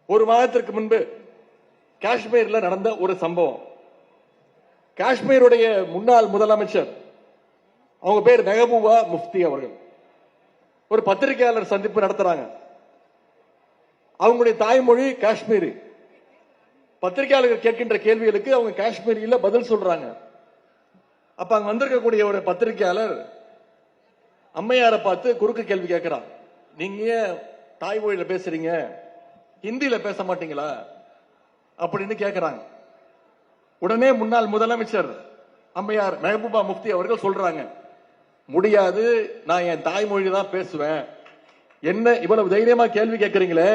ஒரு மாதத்திற்கு முன்பு காஷ்மீர்ல நடந்த ஒரு சம்பவம். காஷ்மீருடைய முன்னாள் முதலமைச்சர், அவங்க பேர் மெஹபூபா முஃப்தி அவர்கள், ஒரு பத்திரிகையாளர் சந்திப்பு நடத்துறாங்க. அவங்களுடைய தாய்மொழி காஷ்மீரி. பத்திரிகையாளர்கள் கேட்கின்ற கேள்விகளுக்கு அவங்க காஷ்மீரியில பதில் சொல்றாங்க. அப்ப அங்க வந்திருக்கக்கூடிய ஒரு பத்திரிகையாளர் அம்மையாரை பார்த்து குறுக்கு கேள்வி கேட்கிறான். நீங்க ஏன் தாய்மொழியில பேசுறீங்க, ஹிந்தியில பேச மாட்டீங்களா அப்படின்னு கேட்கிறாங்க. உடனே முன்னாள் முதலமைச்சர் அம்மையார் மெஹபூபா முஃப்தி அவர்கள் சொல்றாங்க, முடியாது, நான் என் தாய்மொழி தான் பேசுவேன். என்ன இவ்வளவு தைரியமா கேள்வி கேட்கறீங்களே,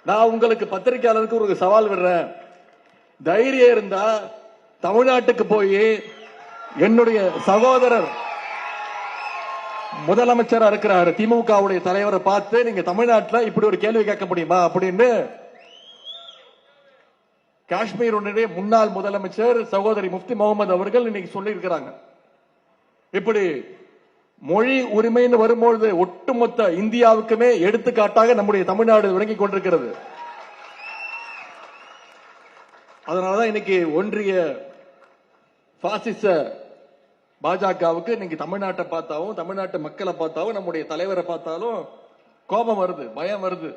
நான் உங்களுக்கு பத்திரிகையாளருக்கு ஒரு சவால் விடுறேன். தைரியம் இருந்தா தமிழ்நாட்டுக்கு போய் என்னுடைய சகோதரர் முதலமைச்சரா இருக்கிறார், திமுகவுடைய தலைவரை பார்த்து நீங்க தமிழ்நாட்டில் இப்படி ஒரு கேள்வி கேட்க முடியுமா அப்படின்னு காஷ்மீருடைய முன்னாள் முதலமைச்சர் சகோதரி முஃப்தி முகமது அவர்கள் இன்னைக்கு சொல்லி இருக்கிறாங்க. இப்படி மொழி உரிமைன்னு வரும்பொழுது ஒட்டுமொத்த இந்தியாவுக்குமே எடுத்துக்காட்டாக நம்முடைய தமிழ்நாடு விளங்கிக் கொண்டிருக்கிறது. அதனாலதான் இன்னைக்கு ஒன்றிய பாசிச பாஜகவுக்கு இன்னைக்கு தமிழ்நாட்டை பார்த்தாலும், தமிழ்நாட்டு மக்களை பார்த்தாலும், நம்முடைய தலைவரை பார்த்தாலும் கோபம் வருது, பயம் வருது.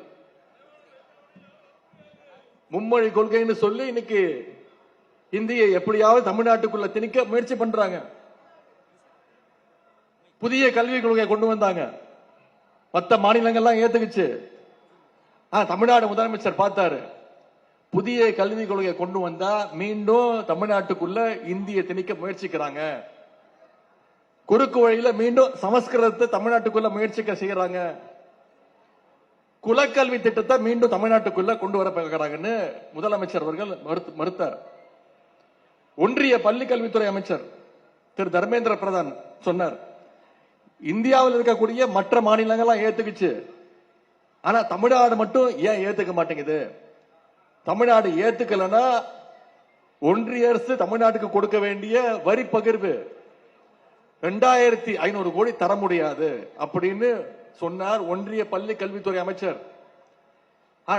மும்மொழி கொள்கைன்னு சொல்லி இன்னைக்கு இந்தியை எப்படியாவது தமிழ்நாட்டுக்குள்ள திணிக்க முயற்சி பண்றாங்க. புதிய கல்விக் கொள்கையை கொண்டு வந்தாங்க, மற்ற மாநிலங்கள்லாம் ஏத்துக்குச்சு. தமிழ்நாடு முதலமைச்சர் பார்த்தாரு, புதிய கல்விக் கொள்கையை கொண்டு வந்தா மீண்டும் தமிழ்நாட்டுக்குள்ள இந்திய திணிக்க முயற்சிக்கிறாங்க, குறுக்கு வழியில மீண்டும் சமஸ்கிருதத்தை தமிழ்நாட்டுக்குள்ள முயற்சிக்க செய்யறாங்க, குலக்கல்வி திட்டத்தை மீண்டும் தமிழ்நாட்டுக்குள்ள கொண்டு வர பார்க்கிறாங்கன்னு முதலமைச்சர் அவர்கள் மறுத்தார். ஒன்றிய பள்ளி கல்வித்துறை அமைச்சர் திரு தர்மேந்திர பிரதான் சொன்னார், இந்தியாவில் இருக்கக்கூடிய மற்ற மாநிலங்கள்லாம் ஏத்துக்குச்சு, ஆனா தமிழ்நாடு மட்டும் ஏன் ஏத்துக்க மாட்டேங்குது? தமிழ்நாடு ஏத்துக்கலன்னா ஒன்றிய அரசு தமிழ்நாட்டுக்கு கொடுக்க வேண்டிய வரி பகிர்வு 2500 கோடி தர முடியாது அப்படின்னு சொன்னார் ஒன்றிய பள்ளி கல்வித்துறை அமைச்சர்.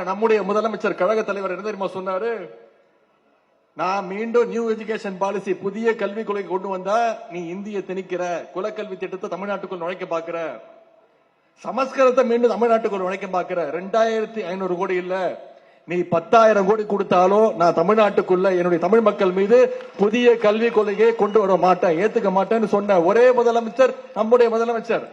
நம்முடைய முதலமைச்சர் கழக தலைவர் என்ன தெரியுமா சொன்னாரு, நான் மீண்டும் நியூ எஜுகேஷன் பாலிசி, புதிய கல்விக் கொள்கை கொண்டு வந்தா நீ இந்திய திணிக்கிற, குலக்கல்வி திட்டத்தை தமிழ்நாட்டுக்குள் நுழைக்க பாக்குற, சமஸ்கிருதத்தை மீண்டும் தமிழ்நாட்டுக்குள் நுழைக்க பாக்குற, 2500 கோடி இல்ல, நீ 10,000 கோடி கொடுத்தாலும் நான் தமிழ்நாட்டுக்குள்ள என்னுடைய தமிழ் மக்கள் மீது புதிய கல்விக் கொள்கையை கொண்டு வர மாட்டேன், ஏத்துக்க மாட்டேன்னு சொன்ன ஒரே முதலமைச்சர் நம்முடைய முதலமைச்சர்.